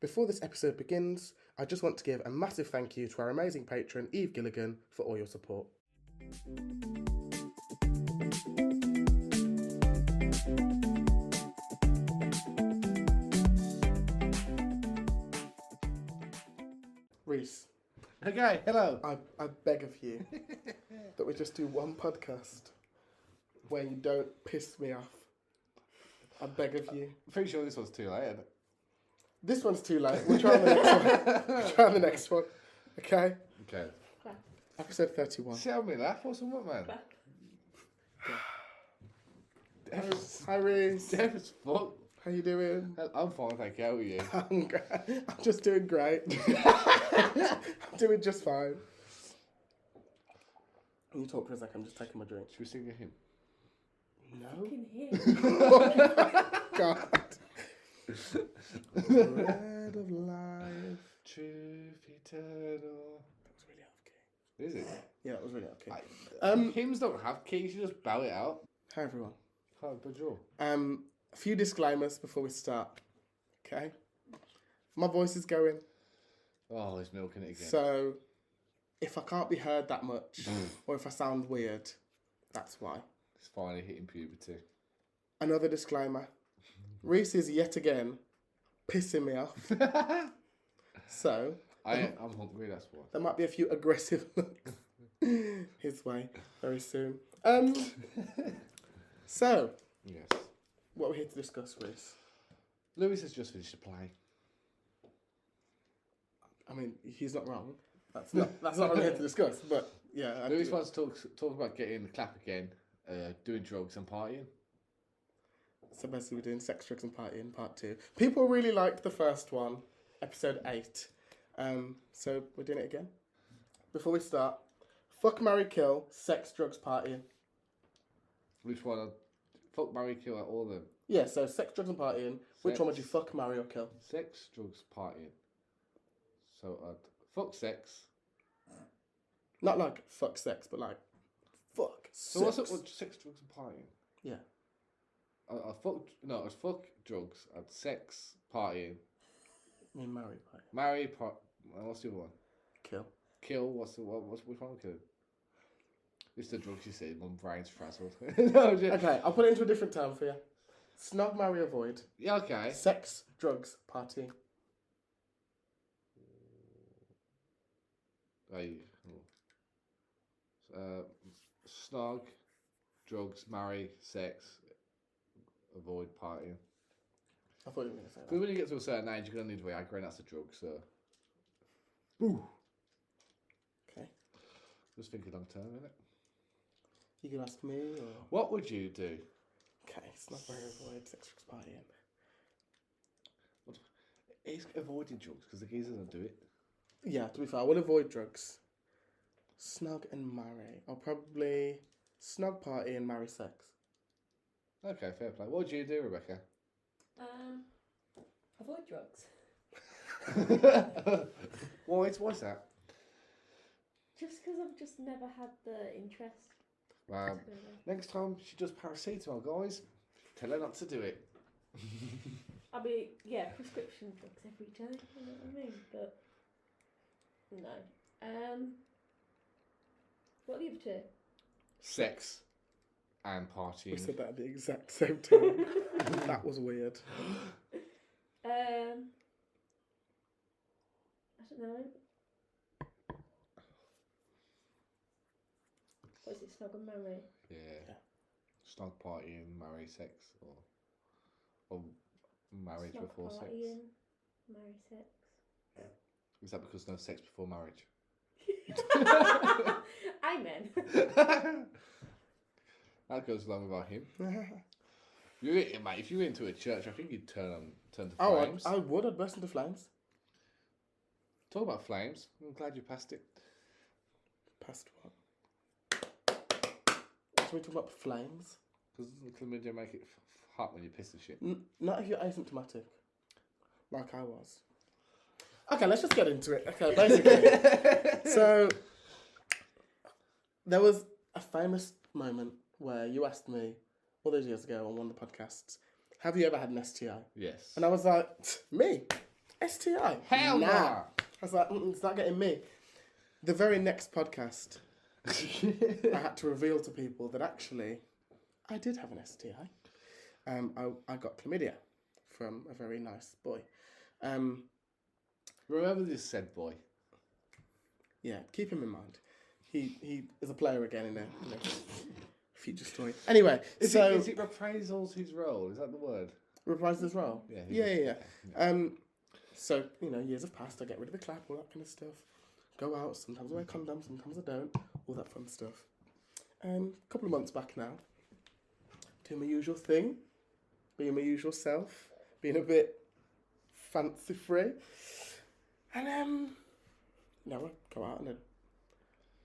Before this episode begins, I just want to give a massive thank you to our amazing patron, Eve Gilligan, for all your support. Reiss, Okay, hello. I beg of you that we just do one podcast where you don't piss me off. I beg of you. I'm pretty sure this one's too late, isn't it? This one's too late. We'll try on the next one. We'll try on the next one. Okay? Okay. Episode 31. See how me laugh or something, man? Hi, Reiss. Deaf as fuck. How you doing? I'm fine, thank you. How are you? I'm just doing great. I'm doing just fine. Can you talk for a second? I'm just taking my drink. Should we sing a hymn? No. Fucking him. Oh my God. Bread of life. Truth eternal. That was really off key. Is it? Yeah, that was really off key. Hymns don't have keys, you just bow it out. Hi everyone. Hi, bonjour. A few disclaimers before we start. Okay. My voice is going. Oh, he's milking it again. So, if I can't be heard that much, or if I sound weird, that's why. It's finally hitting puberty. Another disclaimer. Reiss is yet again pissing me off. So, I'm hungry, that's why. there might be a few aggressive looks his way very soon. So, Yes. what we're here to discuss, Reiss. Lewis has just finished a play. I mean, he's not wrong. That's not what I'm here to discuss, but yeah. Lewis wants to talk about getting the clap again, doing drugs and partying. So basically, we're doing Sex, Drugs and Partying, part 2. People really liked the first one, episode 8. So we're doing it again. Before we start, fuck, marry, kill, sex, drugs, partying. Which one? Fuck, marry, kill, all of them. Yeah, so sex, drugs and partying. Which Sex. one would you fuck, marry or kill? Sex, drugs, partying. So fuck sex. Not like fuck sex, but like fuck So sex. what's it? What, sex, drugs, and partying? Yeah. I'd fuck drugs. I'd sex, partying. I mean, marry, party. Marry, what's the other one? Kill. Kill. What's which one? Kill. It's the drugs you said. My brain's frazzled. No, Okay, I'll put it into a different term for you. Snog, marry, avoid. Yeah. Okay. Sex, drugs, partying. Snog, drugs, marry, sex, avoid partying. I thought you were going to say Because that. when you get to a certain age, you're gonna need Viagra, and that's a drug. So. Okay. Just thinking long term, innit? You can ask me or... What would you do? Okay, snog, marry, avoid, sex, drugs, partying. It's avoiding drugs because the geezers don't do it. Yeah, to be fair, I will avoid drugs. Snog and marry. I'll probably snog, party and marry sex. Okay, fair play. What would you do, Rebecca? Avoid drugs. Why's that? Just because I've just never had the interest. Wow. Next time she does paracetamol, guys, tell her not to do it. I mean, yeah, prescription drugs every time, you know what I mean? But, no. What are the other two? Sex and We partying. said that at the exact same time. That was weird. I don't know. What is it, snog and marry? Yeah. Snog, partying, marry, sex, or marriage Snog, before sex. partying, marry, sex. Is that because no sex before marriage? Amen. That goes along with our hymn. Mate, if you went to a church, I think you'd turn to Oh, flames. I would. I'd burst into flames. Talk about flames. I'm glad you passed it. Past what? So we talk about flames? Because chlamydia make it hot when you piss and shit. Not if you're asymptomatic. Like I was. Okay, let's just get into it. Okay, basically. So, there was a famous moment where you asked me, all those years ago on one of the podcasts, have you ever had an STI? Yes. And I was like, me? STI? Hell nah. nah. I was like, it's not getting me. The very next podcast, I had to reveal to people that actually I did have an STI. I got chlamydia from a very nice boy. Remember this said boy. Yeah, keep him in mind. He is a player again in a future story. Anyway, Is it reprisals his role? Is that the word? reprised as well. Yeah. Yeah. So years have passed. I get rid of the clap, all that kind of stuff. Go out. Sometimes I wear condoms. Sometimes I don't. All that fun stuff. A couple of months back now, doing my usual thing, being my usual self, being a bit fancy free, and I go out and I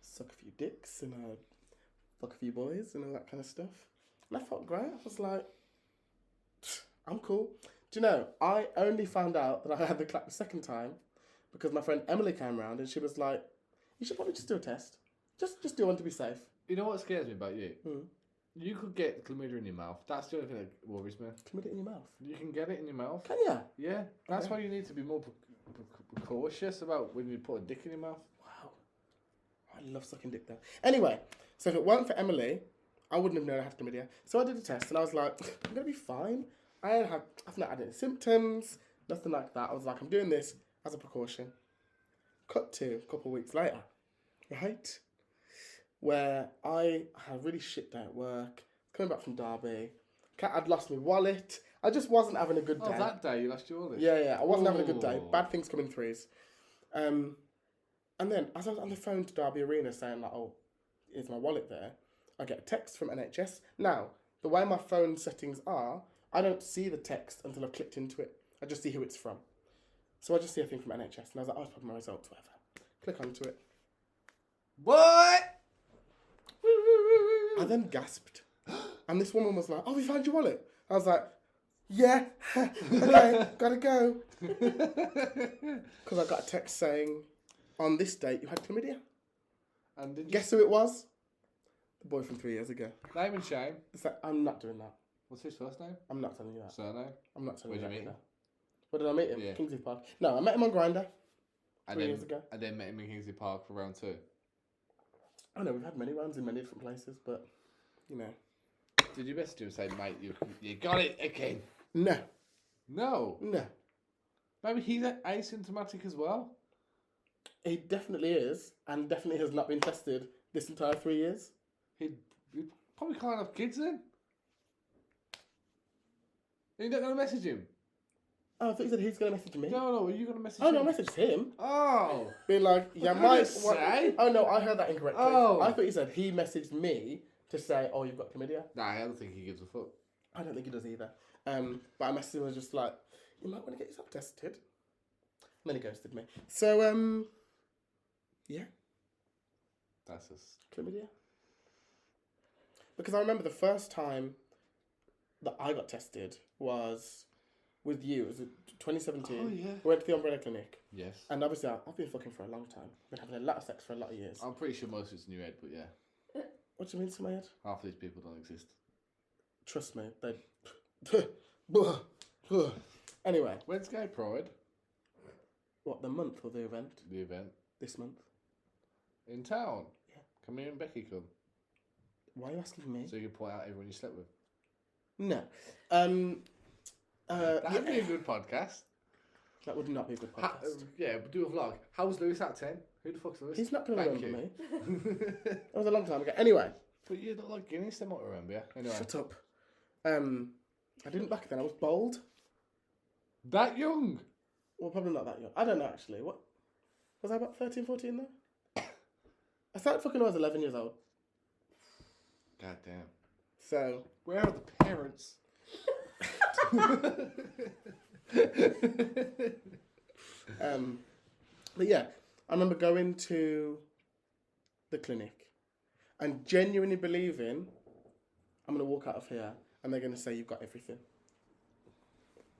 suck a few dicks and I fuck a few boys and all that kind of stuff. And I felt great. I was like, I'm cool. Do you know, I only found out that I had the clap the second time because my friend Emily came round and she was like, you should probably just do a test. Just do one to be safe. You know what scares me about you? Mm. You could get chlamydia in your mouth. That's the only thing that worries me. Chlamydia in your mouth? You can get it in your mouth. Can you? Yeah. That's Okay. why you need to be more cautious about when you put a dick in your mouth. Wow. I love sucking dick though. Anyway, so if it weren't for Emily, I wouldn't have known I had chlamydia. So I did a test and I was like, I'm going to be fine. I've not had any symptoms, nothing like that. I was like, I'm doing this as a precaution. Cut to a couple of weeks later, right? Where I had a really shit day at work, coming back from Derby. I'd lost my wallet. I just wasn't having a good day. Oh, that day you lost your wallet? Yeah, I wasn't having a good day. Ooh. Bad things come in threes. And then as I was on the phone to Derby Arena saying like, oh, is my wallet there? I get a text from NHS. Now, the way my phone settings are, I don't see the text until I've clicked into it. I just see who it's from. So I just see a thing from NHS. And I was like, oh, it's probably my results, whatever. Click onto it. What? I then gasped. And this woman was like, oh, we found your wallet. I was like, yeah, okay, gotta go. Because I got a text saying, on this date, you had chlamydia. And did you Guess who it was? The boy from 3 years ago. name and shame? It's like, I'm not doing that. What's his first name? I'm not telling you that. Surname? I'm not telling Where'd you you that meet him? either. Where did I meet him? Yeah. Kingsley Park. No, I met him on Grindr And 3 years ago. And then met him in Kingsley Park for round 2. I know, we've had many rounds in many different places, but, Did you message him and say, mate, you got it again? No. No. Maybe he's asymptomatic as well. He definitely is, and definitely has not been tested this entire 3 years. He probably can't have kids then. You're not going to message him? Oh, I thought you said he's going to message me. No, are you going to message Oh, him? no, I messaged him. Oh. Being like, yeah, did I Mike. just say? Oh, no, I heard that incorrectly. Oh. I thought you said he messaged me to say, oh, you've got chlamydia. Nah, I don't think he gives a fuck. I don't think he does either. But I messaged him and was just like, you might want to get yourself tested. And then he ghosted me. So, yeah, That's us. chlamydia. Because I remember the first time that I got tested was with you. It was 2017. Oh, yeah. We went to the Umbrella Clinic. Yes. And obviously, I've been fucking for a long time. I've been having a lot of sex for a lot of years. I'm pretty sure most of it's in your head, but yeah. What do you mean to my head? Half of these people don't exist. Trust me, they... Anyway, When's Gay Pride? what, the month or the event? The event. This month? In town? Yeah. Can me and Beky come? Why are you asking me? So you can point out everyone you slept with. No. That'd be a good podcast. That would not be a good podcast. Yeah, we'll do a vlog. How was Lewis at 10? Who the fuck's Lewis? He's not going to Thank remember you. me. That was a long time ago. Anyway, But you look like Guinness, they might remember you. Anyway. shut up. I didn't back then. I was bold. That young? Well, probably not that young. I don't know, actually. What? Was I about 13, 14 though? I started fucking when I was 11 years old. God damn. So, Where are the parents? but yeah, I remember going to the clinic and genuinely believing I'm going to walk out of here and they're going to say you've got everything.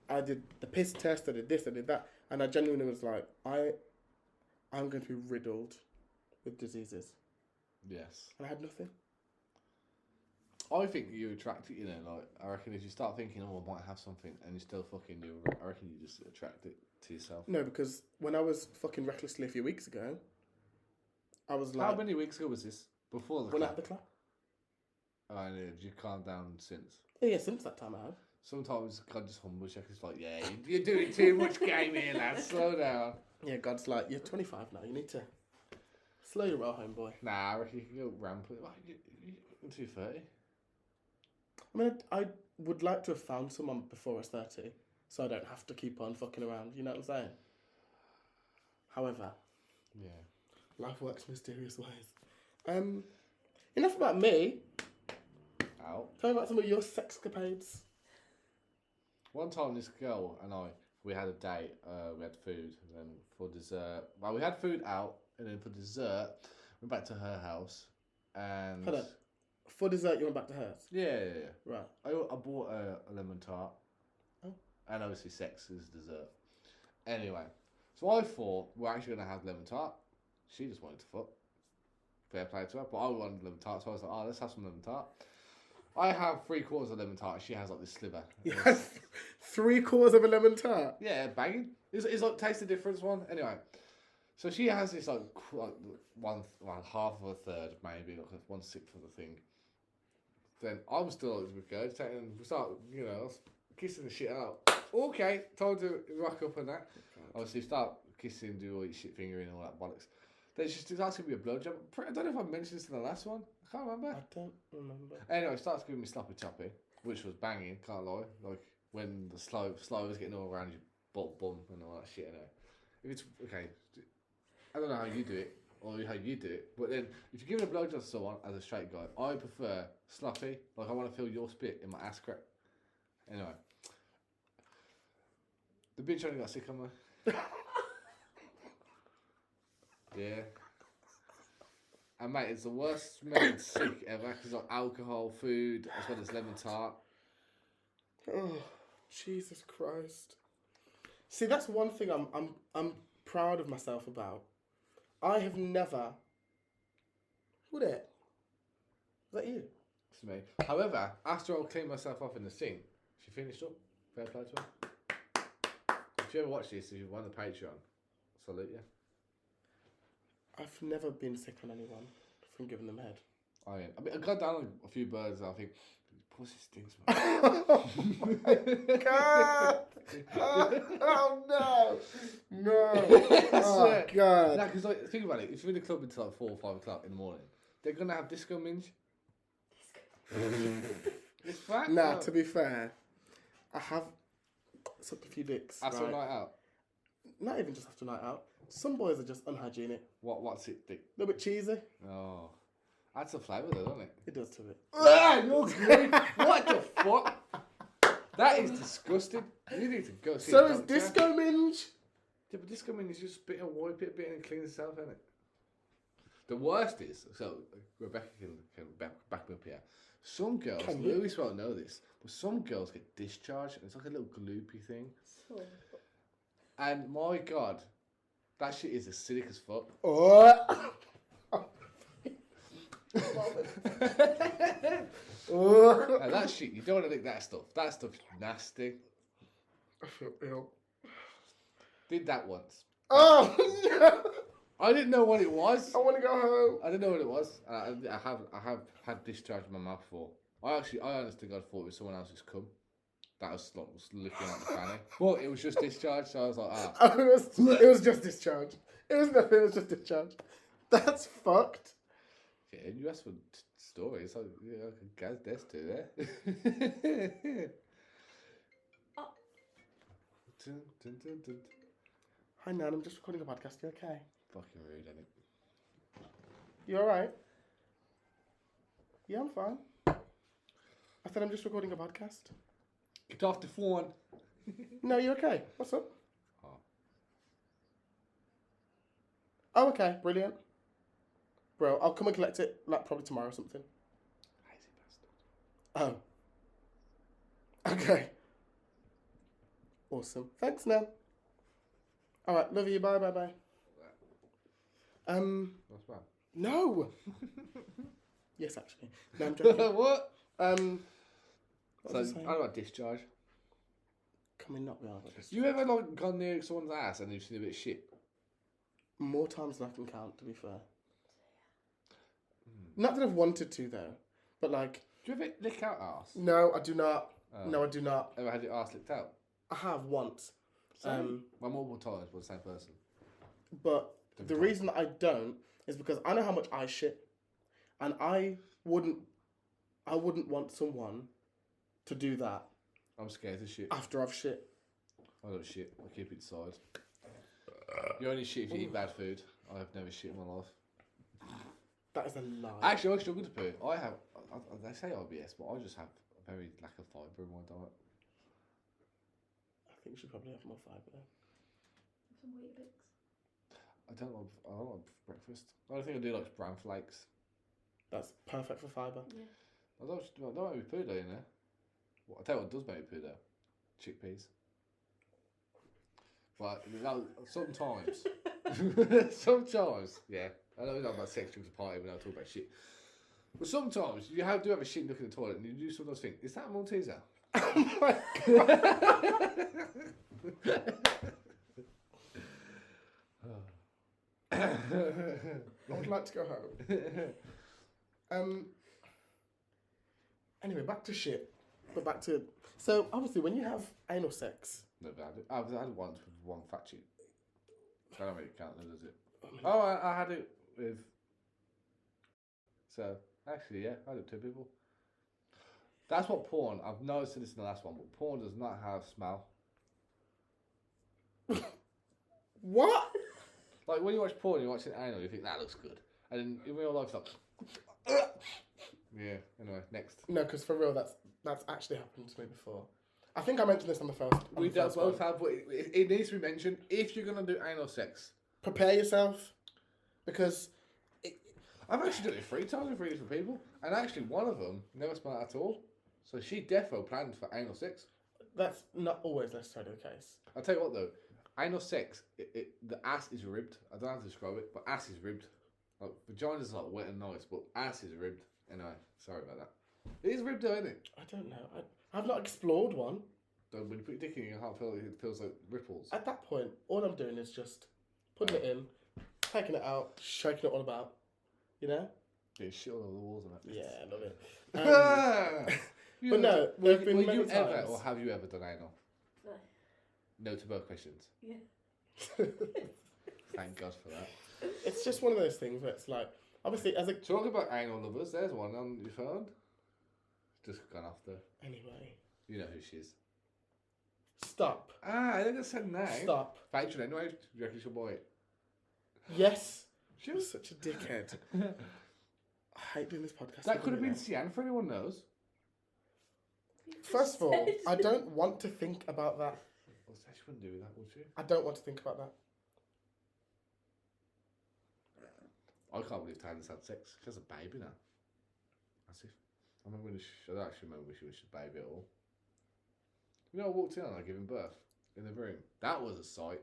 I did the piss test, I did this, I did that, and I genuinely was like, I'm going to be riddled with diseases. Yes. And I had nothing. I think you attract it, you know, like, I reckon if you start thinking, oh, I might have something, and you still fucking do, I reckon you just attract it to yourself. No, because when I was fucking recklessly a few weeks ago, I was like... How many weeks ago was this? Before the When I clap? had the clap? Oh, and did you calm down since? Yeah, since that time I have. Sometimes God just humbles you. It's like, yeah, you're doing too much game here, lad. Slow down. Yeah, God's like, you're 25 now. You need to slow your roll home, boy. Nah, I reckon you can go rampant. Well, you're 230. I mean, I would like to have found someone before I was 30, so I don't have to keep on fucking around. You know what I'm saying? However, Yeah. life works in mysterious ways. Enough about me. Out. Tell me about some of your Sex-Capades. One time, this girl and I, we had a date. We had food, and then for dessert, well, we had food out, and then for dessert, we went back to her house, and Hold on. For dessert, you went back to hers? yeah. Right. I bought a lemon tart, Oh. and obviously sex is dessert. Anyway, so I thought we're actually gonna have lemon tart. She just wanted to fuck. Fair play to her, but I wanted lemon tart, so I was like, oh, let's have some lemon tart. I have 3/4 of lemon tart. She has like this sliver. Yes. 3/4 of a lemon tart. Yeah, banging. It's like taste the difference one. Anyway, so she has this like half of a third, maybe like 1/6 of the thing. Then I'm still with go, and we start, you know, kissing the shit out. Okay, told to rock up and that. Obviously, start kissing, do all your shit fingering and all that bollocks. Then she starts asking me a blowjob. I don't know if I mentioned this in the last one. I can't remember. I don't remember. Anyway, starts giving me sloppy choppy, which was banging, can't lie. Like when the slow was getting all around your butt bum and all that shit. Anyway, if it's okay, I don't know how you do it or how you do it, but then if you're giving a blowjob to someone as a straight guy, I prefer sloppy. Like I want to feel your spit in my ass crack. Anyway, the bitch only got sick on me. Yeah. And mate, it's the worst smelling sick ever because like alcohol, food, as well as lemon tart. Oh, Jesus Christ! See, that's one thing I'm proud of myself about. I have never. Would it? Is that you? It's me. However, after I cleaned myself off in the sink, she finished up. Fair play to her. If you ever watch this, if you want the Patreon, salute you. I've never been sick on anyone from giving them head. I mean, I got down on a few birds and I think, pussy stinks, man. God! Oh no! No! Oh God! Nah, because like, think about it. If you're in the club until like 4 or 5 o'clock in the morning, they're gonna have disco minge. It's fact. Nah, no. to be fair, I have sucked a few dicks. After right? a night out. Not even just after a night out. Some boys are just unhygienic. What's it, Dick? A little bit cheesy. Oh, adds a flavour though, doesn't it? It does to it. Ah, you're great. What the fuck? That is disgusting. You need to go see So a is doctor. disco minge. Yeah, but disco minge is just a bit of wipe it a bit and clean itself, isn't it? The worst is, so Rebecca can back me up here. Some girls, Can you? Louis won't know this, but some girls get discharged and it's like a little gloopy thing. So, And my God, that shit is acidic as fuck. Oh. Oh. Now, that shit, you don't want to lick that stuff. That stuff's nasty. I feel ill. Did that once. Oh no! I didn't know what it was. I want to go home. I didn't know what it was. I have had discharge in my mouth before. I honest to God thought it was someone else's cum. That was looking at the fanny. Well, it was just discharge, so I was like, ah. It was just discharge. It was nothing. It was just discharge. That's fucked. Yeah, you asked for stories. So, yeah, I can guess this too there. Oh. Dun, dun, dun, dun. Hi, Nan. I'm just recording a podcast. You okay? Fucking rude, isn't it? You alright? Yeah, I'm fine. I said I'm just recording a podcast. Get off the phone. No, you okay? What's up? Oh. Oh, okay. Brilliant. Bro, I'll come and collect it, like, probably tomorrow or something. Lazy bastard. Oh. Okay. Awesome. Thanks, Nan. Alright, love you. Bye, bye, bye. What's that? No! Yes, actually. No, I'm joking. What? What So, was I saying? I don't know about discharge. Can we not be honest? Just You ever like gone near someone's ass and you've seen a bit of shit? more times than I can count, to be fair. Not that I've wanted to though, but like, Do you ever lick out arse? no, I do not. Oh. No, I do not. Ever had your arse licked out? I have once. Well, multiple times with the same person. But the reason that I don't is because I know how much I shit, and I wouldn't want someone to do that I'm scared of shit. after I've shit. I don't shit. I keep it inside. You only shit if you eat bad food. I have never shit in my life. That is a lie. Actually, I struggle to poo. They say IBS, but I just have a very lack of fibre in my diet. I think you should probably have more fibre. Some Weetabix. I don't like breakfast. The only thing I do like is bran flakes. That's perfect for fibre. Yeah. I don't make me poo though, you know. Well, I tell you what does make me poo though. Chickpeas. But sometimes. Sometimes, yeah. I know we're not about sex, drugs, a party, we're not talking about shit. But sometimes you do have a shit look in the toilet and you do sometimes think, is that a Malteser? Oh my god. I would like to go home. Anyway, back to shit. But back to... So, obviously, when you have anal sex... Never had it. I've had it once with one fat chick. I don't really count that, does it? Oh, I had it with... So, actually, yeah, I had it with 2 people. That's what porn... I've noticed this in the last one, but porn does not have smell. What? Like, when you watch porn, you watch it anal, you think, that looks good. And then in real life, it's like... Yeah, anyway, next. No, because for real, that's actually happened to me before. I think I mentioned this on the first We the first both one. have, but it needs to be mentioned if you're going to do anal sex. Prepare yourself, because... I've actually done it 3 times with 3 different people, and actually one of them never smelled at all. So she defo planned for anal sex. That's not always necessarily the case. I'll tell you what though, anal sex, the ass is ribbed. I don't have to describe it, but ass is ribbed. Like, vagina's like wet and nice, but ass is ribbed. Anyway, sorry about that. It is ribbed though, isn't it? I don't know. I've not explored one. When you put your dick in, you can't feel it. It feels like ripples. At that point, all I'm doing is just putting it in, taking it out, shaking it all about. You know? Getting shit all over the walls and that. Yeah, I love it. But no, there have been will many you ever, times. or have you ever done anal? No. No to both questions. Yeah. Thank God for that. It's just one of those things where it's like, obviously, as a... Talk about anal lovers. There's one on your phone. Just gone off there. Anyway. You know who she is. Stop. I think I said name. Stop. Facial anyway. Do you reckon she'll buy it? Yes. She was such a dickhead. I hate doing this podcast. That could have been Sian for anyone knows. First of all, I don't want to think about that. Well, she wouldn't do that, would she? I don't want to think about that. I can't believe Tyler's had sex. She has a baby now. As if. I remember when I don't actually remember when she was a baby at all. You know, I walked in on her giving birth in the room. That was a sight.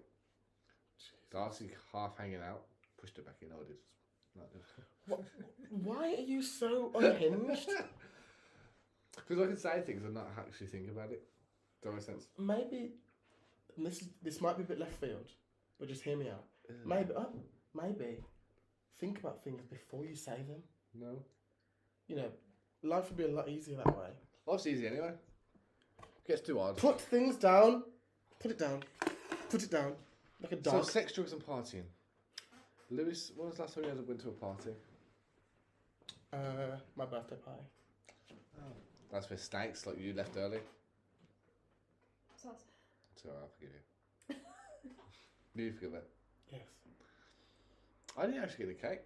Darcy half hanging out. Pushed her back in. I did. What? Why are you so unhinged? Because I can say things and not actually think about it. Does that make sense? Maybe, and this might be a bit left field, but just hear me out. Maybe think about things before you say them. No. You know, life would be a lot easier that way. Life's easy anyway. Gets too hard. Put things down. Put it down. Put it down. Like a So dog. sex, drugs and partying. Lewis, when was the last time you ever went to a party? My birthday party. That's for snakes, like you left early. Sounds. So I'll forgive you. You forgive it. Yes. I didn't actually get a cake.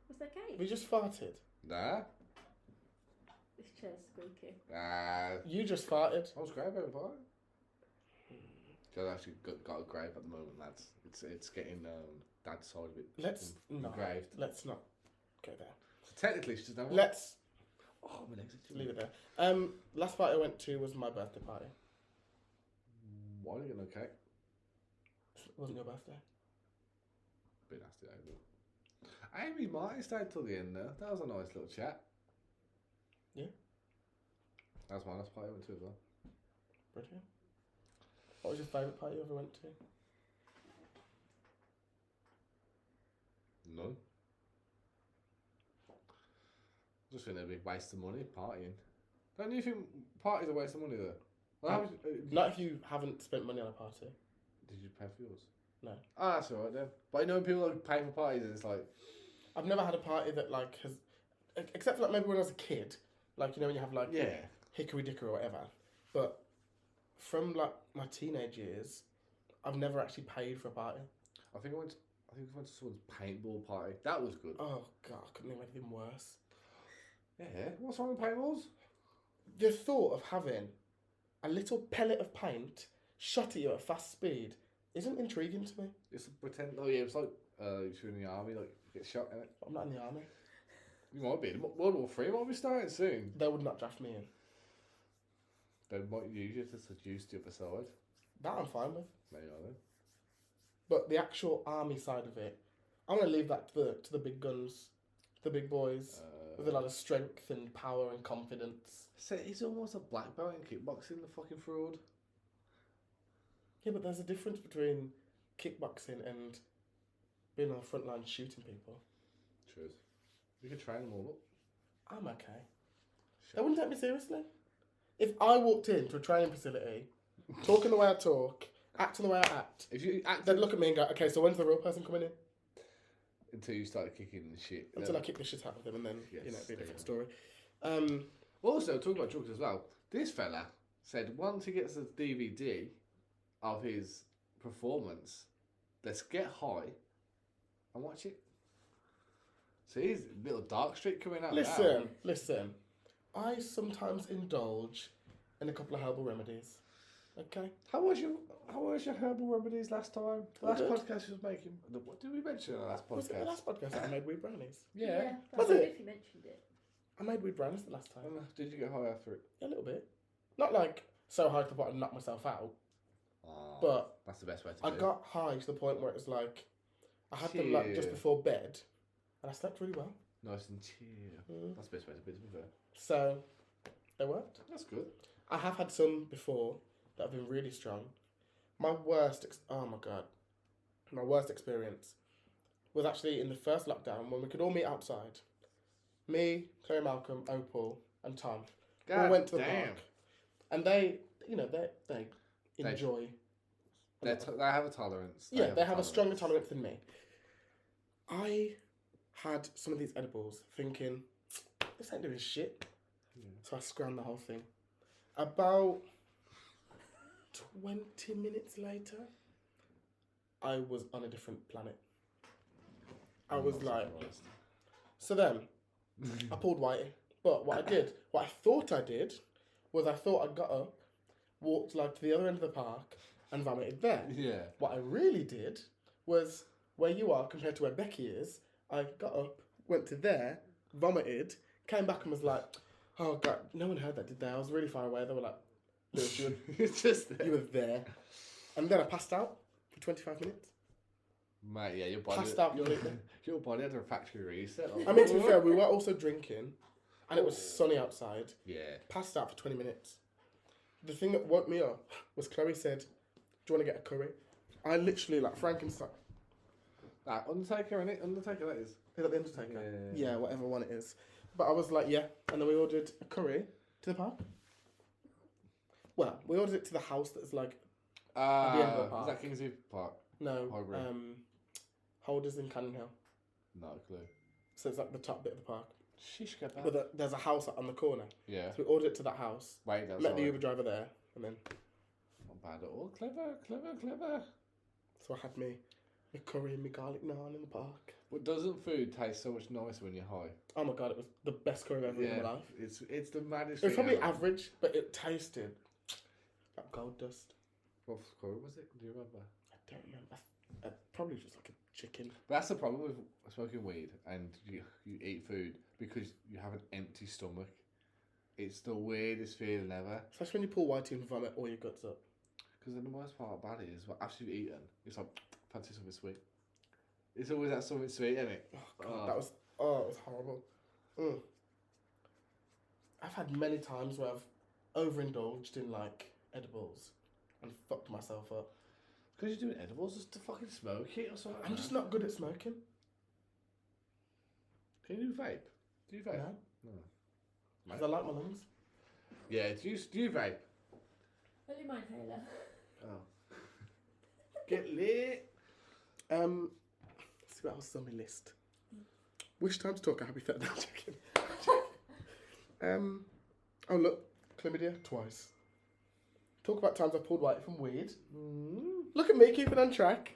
Was there cake? We just farted. Nah. This chair's squeaky. Nah. You just farted. I was grave over party. I've actually got a grave at the moment, lads. It's getting dad's side of it. Let's not. Engraved. Let's not go there. So technically, she's done. Let's Oh, my legs are leave it there. Last party I went to was my birthday party. Why didn't you get no cake? It wasn't your birthday. Bit nasty over. Amy Martin stayed till the end there. That was a nice little chat. Yeah. That's my last party I went to as well. Brilliant. What was your favourite party you ever went to? None. Just think they're a big waste of money partying. Don't you think parties are a waste of money though? Well, how much, Not if you haven't spent money on a party. did you pay for yours? No. Ah, that's alright then. But you know when people like pay for parties and it's like, I've never had a party that like has, except for like maybe when I was a kid, like you know when you have like yeah. hickory dickory or whatever. But from like my teenage years, I've never actually paid for a party. I think I went to someone's paintball party. That was good. Oh god, I couldn't think of anything worse. Yeah. What's wrong with paintballs? The thought of having a little pellet of paint shot at you at fast speed isn't intriguing to me. It's pretend. Oh yeah, it's like if you're in the army, like you get shot in it. I'm not in the army. You might be. World War III might be starting soon. They would not draft me in. They might use you to seduce the other side. That I'm fine with. Maybe I don't. But the actual army side of it, I'm gonna leave that to the big guns, the big boys, with a lot of strength and power and confidence. So he's almost a black belt in kickboxing, the fucking fraud. Yeah, but there's a difference between kickboxing and being on the front line shooting people. True. You can train them all up. I'm okay. They wouldn't take me seriously. If I walked into a training facility, talking the way I talk, acting the way I act, If you act they'd look at me and go, okay, so when's the real person coming in? until you start kicking and shit. Until I kick the shit out of them and then, Yes, it'd be a there different you story. Also, talking about drugs as well, this fella said once he gets the DVD of his performance, let's get high and watch it. So he's a little dark streak coming out. Listen. I sometimes indulge in a couple of herbal remedies. Okay? How was your herbal remedies last time? The last Good. podcast you was making. What did we mention in the last Was it the podcast? last podcast that I made weed brownies? Yeah. Was that's it? If you mentioned it. I made weed brownies the last time. Did you get high after it? A little bit. Not like so high to the point I knocked myself out, Oh, but that's the best way to I do it. got high to the point where it was like I had them like just Cheer. before bed, and I slept really well. Nice and chill. Mm. That's the best way to be fair. So they worked. That's good. I have had some before that have been really strong. My worst experience was actually in the first lockdown when we could all meet outside. Me, Chloe, Malcolm, Opal, and Tom all went to the park, and they enjoy. They have a tolerance. They have a stronger tolerance than me. I had some of these edibles thinking, this ain't doing shit. Yeah. So I scrammed the whole thing. About 20 minutes later, I was on a different planet. I was like, so then I pulled Whitey. But what I thought I did, was I thought I got up, walked like to the other end of the park, and vomited there. Yeah. What I really did was where you are compared to where Beky is. I got up, went to there, vomited, came back and was like, oh god, no one heard that, did they? I was really far away. They were like, Lewis, you were there. And then I passed out for 25 minutes. Mate, yeah, your body. Passed out completely. Your body had a factory reset. I mean, to be fair, we were also drinking, and it was sunny outside. Yeah. Passed out for 20 minutes. The thing that woke me up was Chloe said, do you want to get a curry? I literally, like Frankenstein. Undertaker, innit? Undertaker, that is. Is that the Undertaker? Yeah. Yeah, whatever one it is. But I was like, yeah. And then we ordered a curry to the park. Well, we ordered it to the house that's like, at the end of the park. Is that Kingsley Park? no, Highbury. Holders in Cannon Hill. No clue. So it's like the top bit of the park. Shish kebab. But there's a house on the corner. Yeah. So we ordered it to that house. Wait, that's Met the alright. Uber driver there. And then, Not bad at all. Clever. so I had me curry and my garlic naan in the park. But doesn't food taste so much nicer when you're high? Oh my god, it was the best curry I've ever eaten in my life. It's the maddest It was thing probably ever. average, but it tasted like gold dust. What curry was it? Do you remember? I don't remember. Probably just like a chicken. But that's the problem with smoking weed and you eat food because you have an empty stomach. It's the weirdest feeling ever. Especially when you pull whitey and vomit all your guts up. Because then the worst part about it is after you've eaten, it's like, fancy something sweet. It's always that something sweet, isn't it? Oh god, it was horrible. I've had many times where I've overindulged in like edibles and fucked myself up. Because you're doing edibles just to fucking smoke it or something. I'm just not good at smoking. Can you do vape? Do you vape? No. No. Because I like my lungs. Yeah, do you vape? Only my inhaler. Oh. Get lit. Let's see what else is on my list. Which time to talk? A happy fit. No, I'm joking. Oh look, chlamydia twice. Talk about times I pulled white from weed. Look at me keeping on track.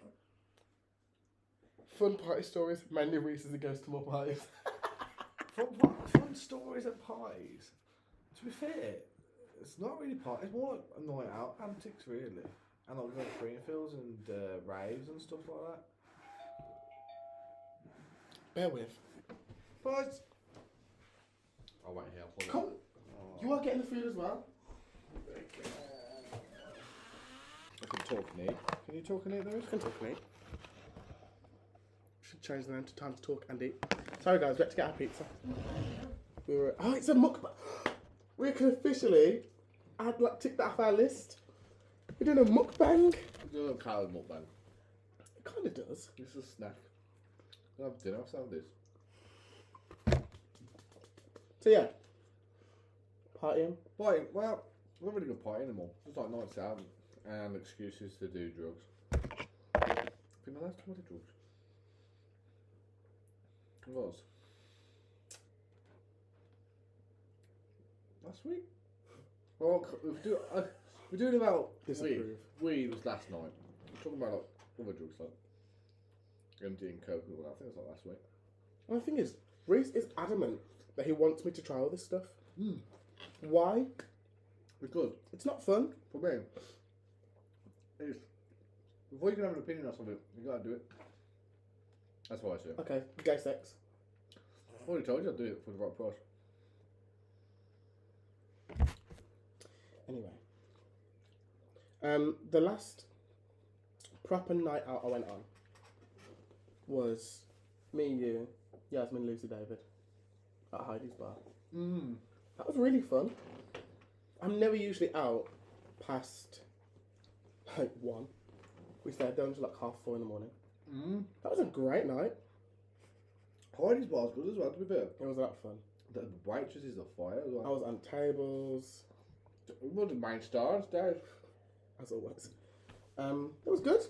Fun party stories. Mainly Reiss as he goes to more parties. Fun stories at parties. To be fair, it's not really parties. It's more like a night out antics, really. And like going to Greenfields and raves and stuff like that. Bear with. But I'll wait here. I'll Come. You are getting the food as well. I can talk, Nick. Can you talk, Nick? There is. I can talk, mate. Should change the name to time to talk and eat. Sorry guys, we had to get our pizza. We were. Oh, it's a mukbang. We can officially add like tick that off our list. We're doing a mukbang. Do a little calorie mukbang. It kind of does. This is a snack. I'll have dinner. I'll have this. So yeah, partying. Partying. Well, we're not really good party anymore. Just like nights out and excuses to do drugs. Been the last time I did drugs. It was last week. Well, we're doing about Disapprove. weed was last night. We're talking about like other drugs like MD and coke and all that. I think it was like last week. And the thing is, Reiss is adamant that he wants me to try all this stuff. Mm. Why? Because It's not fun. for me, it's before you can have an opinion on something, you gotta do it. That's why I say it. Okay, gay sex. I already told you I'd do it for the right price. Anyway, the last proper night out I went on was me and you, Yasmin, Lucy, David, at Heidi's bar. Mm. That was really fun. I'm never usually out past like 1. We stayed there until like 4:30 in the morning. Mm. That was a great night. Heidi's bar's good as well, to be fair. It was a lot of fun. The waitresses are fire as I well. was on tables, One of the main stars, Dave. as always. It was good.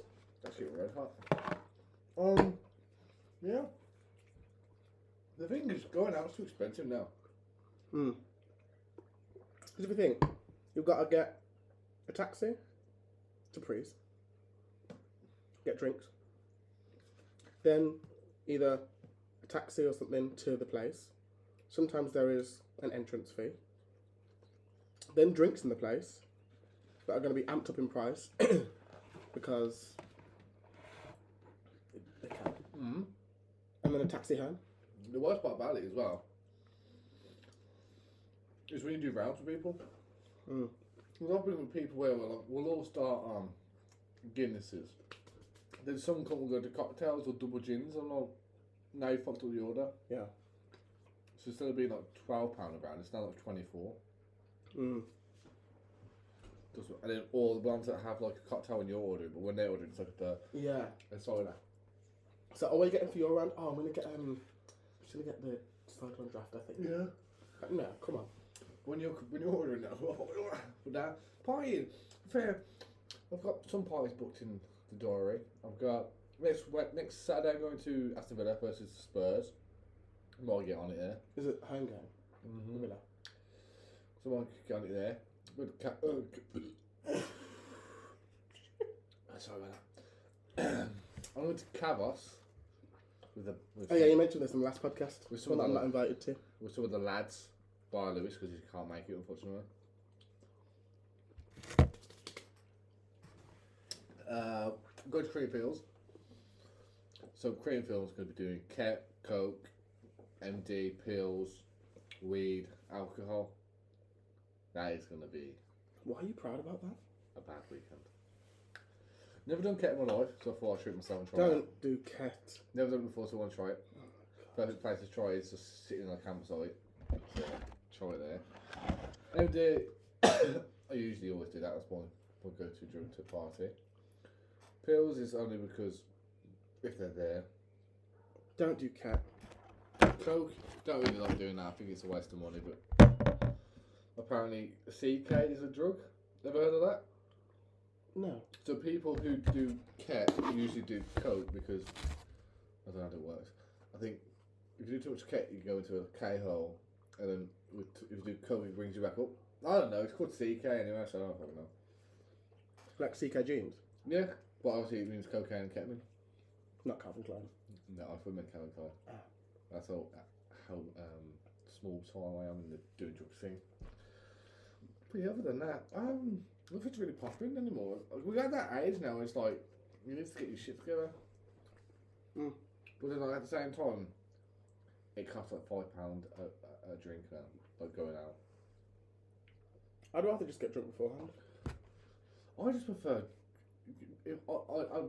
That shit red hot. Yeah. The thing is, going out's too expensive now. Because if you think, you've got to get a taxi to Prees, get drinks, then either a taxi or something to the place. Sometimes there is an entrance fee. Then drinks in the place that are going to be amped up in price because they can. Mm. And then a taxi home. The worst part about it as well is when you do rounds with people. Mm. Because I've been with people where we'll all start Guinnesses. Then some couple go to cocktails or double gins, and like, now you fucked up the order. Yeah. So instead of being like £12 a round, it's now like 24. Mm. And then all the ones that have like a cocktail in your order, but when they order, it's like Yeah. a cider. So what are you getting for your round? Oh, I'm gonna get should I get the cyclone draft? I think. Yeah. No, come on. When you're ordering that, but now partying. Fair. I've got some parties booked in the diary. I've got next Saturday I'm going to Aston Villa versus Spurs. I might get on it there. Is it home game? Mm-hmm. Villa. So I might get on it there. Sorry about that. I'm going to Cavos with Oh yeah, you mentioned this in the last podcast. With It's one that I'm not invited to. with some of the lads, bar Lewis, because he can't make it, unfortunately. Go to Creamfields. So Creamfields going to be doing coke, MD, pills, weed, alcohol. That is going to be Why are you proud about that? a bad weekend. Never done ket in my life, so I thought I'd shoot myself and try it. Don't do ket. Never done it before, so I want to try it. Perfect place to try is just sitting on a campsite. So, try it there. I usually always do that. That's my go-to drink to a party. Pills is only because if they're there. Don't do cat. Coke, don't really like doing that. I think it's a waste of money. But apparently, CK is a drug. Ever heard of that? No. So people who do ket usually do coke because I don't know how it works. I think if you do too much ket, you go into a K hole, and then if you do coke, it brings you back up. I don't know. It's called CK anyway, so I don't fucking know. Like CK Jeans? Yeah, but obviously it means cocaine and ketamine. Not Calvin Klein. No, I thought it meant Calvin Klein. Ah. That's how small time I am in the doing drugs thing. But yeah, other than that, nothing's really popping anymore. We're at that age now. It's like you need to get your shit together. Mm. But then, like, at the same time, it costs like £5 a drink now, like going out. I'd rather just get drunk beforehand. I just prefer.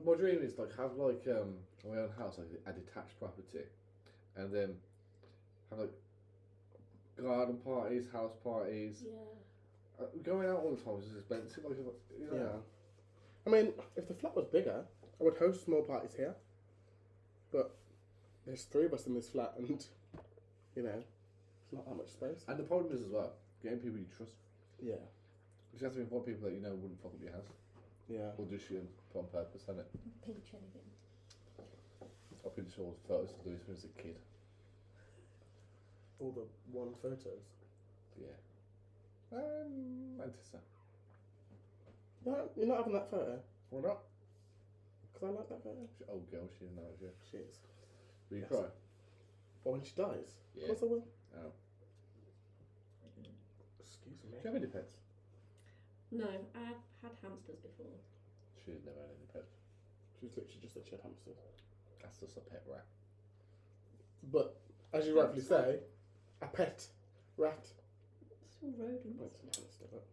My dream is like have like my own house, like a detached property, and then have like garden parties, house parties. Yeah. Going out all the time is expensive. Like, you know. Yeah. I mean, if the flat was bigger, I would host small parties here. But there's 3 of us in this flat, and you know, it's not that much space. And the problem is as well getting people you trust. Yeah. You have to invite people that you know wouldn't fuck up your house. Yeah. Or do shit on purpose, hasn't it? Pinch anything. I've been sure photos of Louis when he was a kid. All the one photos. Yeah. Manchester. No, you're not having that photo. Why not? Because I like that photo. She's an old girl, she didn't know it, yeah. She is. Will you Yes. cry? Or when she dies. Yeah. Of course I will. Oh. Excuse Do me. you have any pets? No, I've had hamsters before. She's never had any pets. She's literally just a shed hamster. That's just a pet rat. But, as you rightfully say, a pet rat. It's all rodents. Well, it's a hamster, but...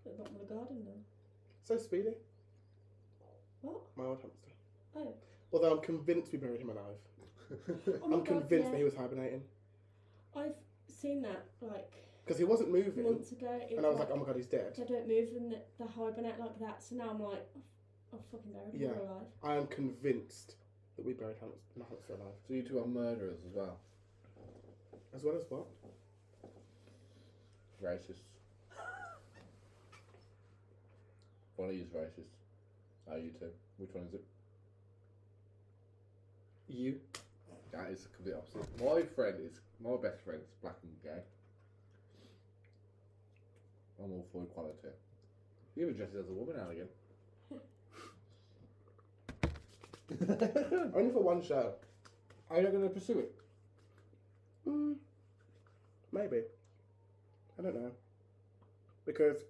At the bottom of the garden now. So speedy. What? My old hamster. Oh. Although I'm convinced we buried him alive. Oh my I'm God, convinced yeah. that he was hibernating. I've seen that like Because he wasn't moving. months ago. It And I was like, oh my God, he's dead. they don't move and they hibernate like that. So now I'm like, I've fucking buried him Yeah. alive. I am convinced that we buried my hamster alive. So you two are murderers as well? As well as what? Racist. One of you is racist. Oh, you two. Which one is it? You? That is the complete opposite. My best friend is black and gay. I'm all for equality. He even dresses as a woman now again. Only for one show. Are you going to pursue it? Maybe. I don't know. Because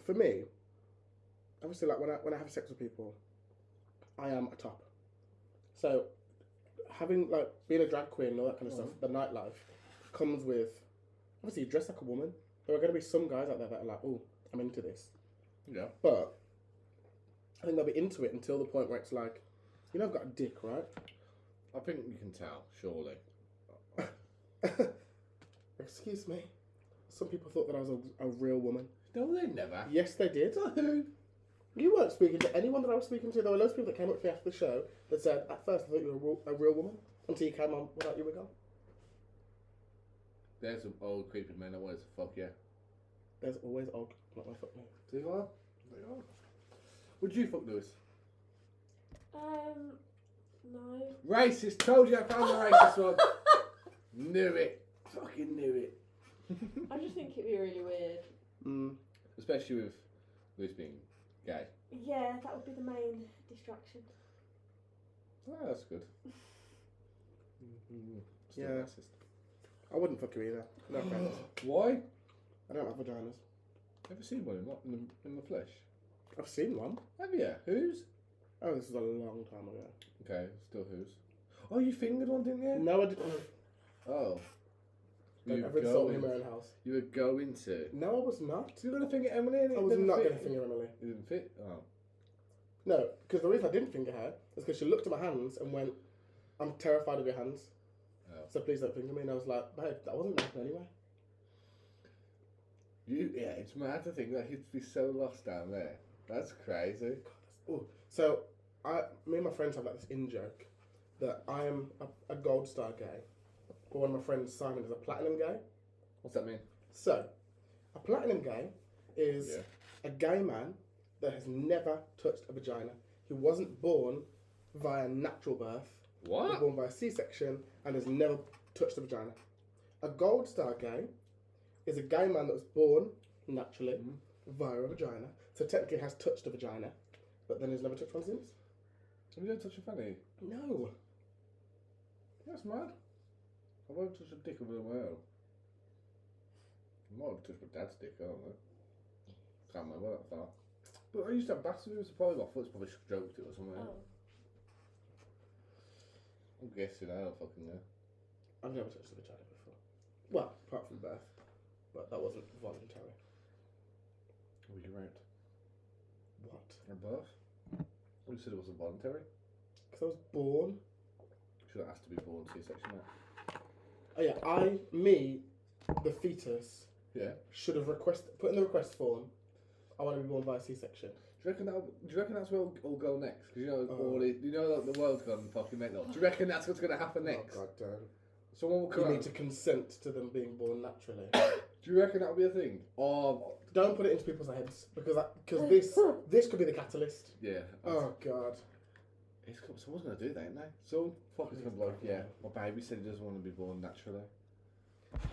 for me, obviously, like when I have sex with people, I am a top. So having like being a drag queen and all that kind of stuff, the nightlife comes with obviously you dress like a woman. There are going to be some guys out there that are like, oh, I'm into this. Yeah. But I think they'll be into it until the point where it's like, you know, I've got a dick, right? I think you can tell, surely. Excuse me. Some people thought that I was a real woman. No, they never. Yes, they did. Who? You weren't speaking to anyone that I was speaking to. There were loads of people that came up to me after the show that said, at first I thought you were a real woman until you came on without your wig on. There's some old creepy men that want to fuck you. There's always old. Not my fuck me. Do I? Would you fuck Lewis? No. Racist. Told you I found the racist one. Knew it. Fucking knew it. I just think it'd be really weird. Especially with Lewis being gay. Yeah, that would be the main distraction. Oh, that's good. Still Yeah. racist. I wouldn't fuck you either. No offense. Why? I don't have vaginas. Never seen one in the flesh. I've seen one. Have you? Whose? Oh, this was a long time ago. Okay, still whose? Oh, you fingered one, didn't you? No, I didn't. Oh. Don't ever insult me in my own house. You were going to. No, I was not. You were going to finger Emily and it I was didn't not fit? going to finger Emily. It didn't fit? Oh. No, because the reason I didn't finger her is because she looked at my hands and went, I'm terrified of your hands. Oh. So please don't finger me. And I was like, babe, that wasn't nothing anyway. Yeah, it's mad to think that he'd be so lost down there. That's crazy. Oh, so me and my friends have like this in joke that I am a gold star gay, but one of my friends Simon is a platinum gay. What's that mean? So, a platinum gay is a gay man that has never touched a vagina. He wasn't born via natural birth. He was What? born via C-section and has never touched a vagina. A gold star gay is a gay man that was born naturally via a vagina, so technically has touched a vagina, but then has never touched one since. Have you don't touch a fanny? No. That's mad. I won't touch a dick of a whale. I might have touched my dad's dick, I don't know. Can't remember that far. But I used to have bathrooms, so probably my foot's probably stroked it or something. Oh. I'm guessing, I don't fucking know. I've never touched a vagina before. Well, apart from birth, but that wasn't voluntary. Were you right? What? At birth? You said it wasn't voluntary? Because I was born. Should have asked to be born C-section, mate. Oh yeah, me, the fetus, Yeah. should have put in the request form, I want to be born via C-section. Do you reckon that's where it'll go next? Because you know like the world's gone fucking mental. Do you reckon that's what's going to happen next? Oh god damn. Someone will come You out. need to consent to them being born naturally. Do you reckon that'll be a thing? Oh, Don't put it into people's heads, because this could be the catalyst. yeah. Oh god. Someone's going to do that, ain't they? Someone fucking going to be like, yeah, my baby said he doesn't want to be born naturally.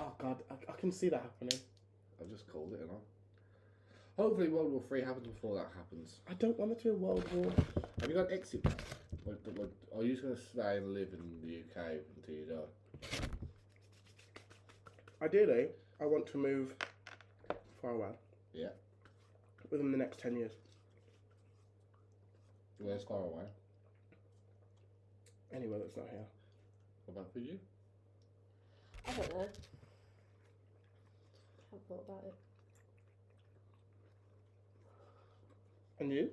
Oh god, I can see that happening. I've just called it, you know. Hopefully World War III happens before that happens. I don't want it to be a world war. Have you got an exit plan? Like, are you just going to stay and live in the UK until you die? Ideally, I want to move far away. Yeah. Within the next 10 years. Where's far away? Anywhere that's not here. What about for you? I don't know. Haven't thought about it. And you?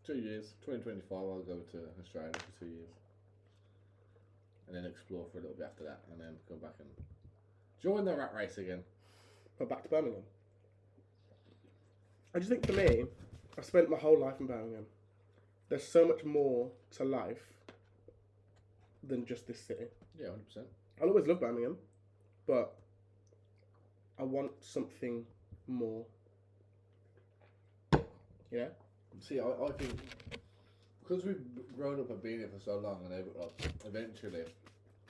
2 years. 2025 I'll go to Australia for 2 years. And then explore for a little bit after that. And then go back and join the rat race again. But back to Birmingham. I just think for me, I've spent my whole life in Birmingham. There's so much more to life than just this city. Yeah, 100%. I'll always love Birmingham, but I want something more. You know? See, I think because we've grown up and been here for so long, and eventually,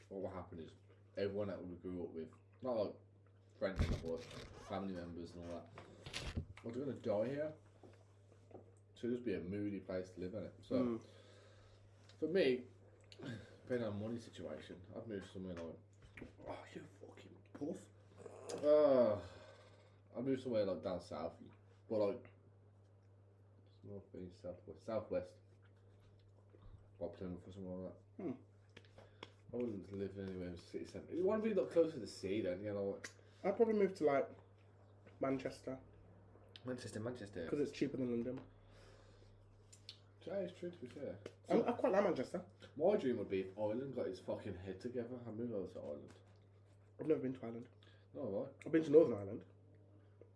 what will happen is everyone that we grew up with, not like friends, but family members and all that, well, they're gonna die here. So it'll just be a moody place to live in it. So for me, depending on money situation, I'd move somewhere like, oh, you fucking puff. I'd move somewhere like down south, but like north, east, southwest. Or Plymouth or something like that. I wouldn't live anywhere in the city centre. You want to be like close to the sea, then, you know. I'd probably move to like Manchester Manchester. because it's cheaper than London. That is true, to be fair. I quite like Manchester. My dream would be if Ireland got its fucking head together and move over to Ireland. I've never been to Ireland. No, right? I've been to Northern Ireland.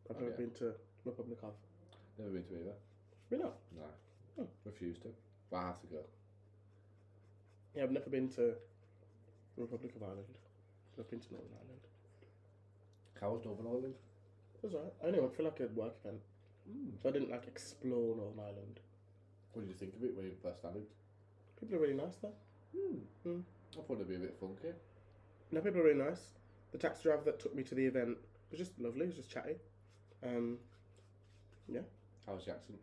I've never Okay. been to Republic of. Never been to either. Really not? No. Oh. Refuse to. But I have to go. Yeah, I've never been to Republic of Ireland. I've been to Northern Ireland. How was Northern Ireland? It was alright. I only went for like a work event. So I didn't like explore Northern Ireland. What did you think of it when you first landed? People are really nice there. I thought it'd be a bit funky. No, people are really nice. The taxi driver that took me to the event was just lovely. He was just chatty. Yeah. How was the accent?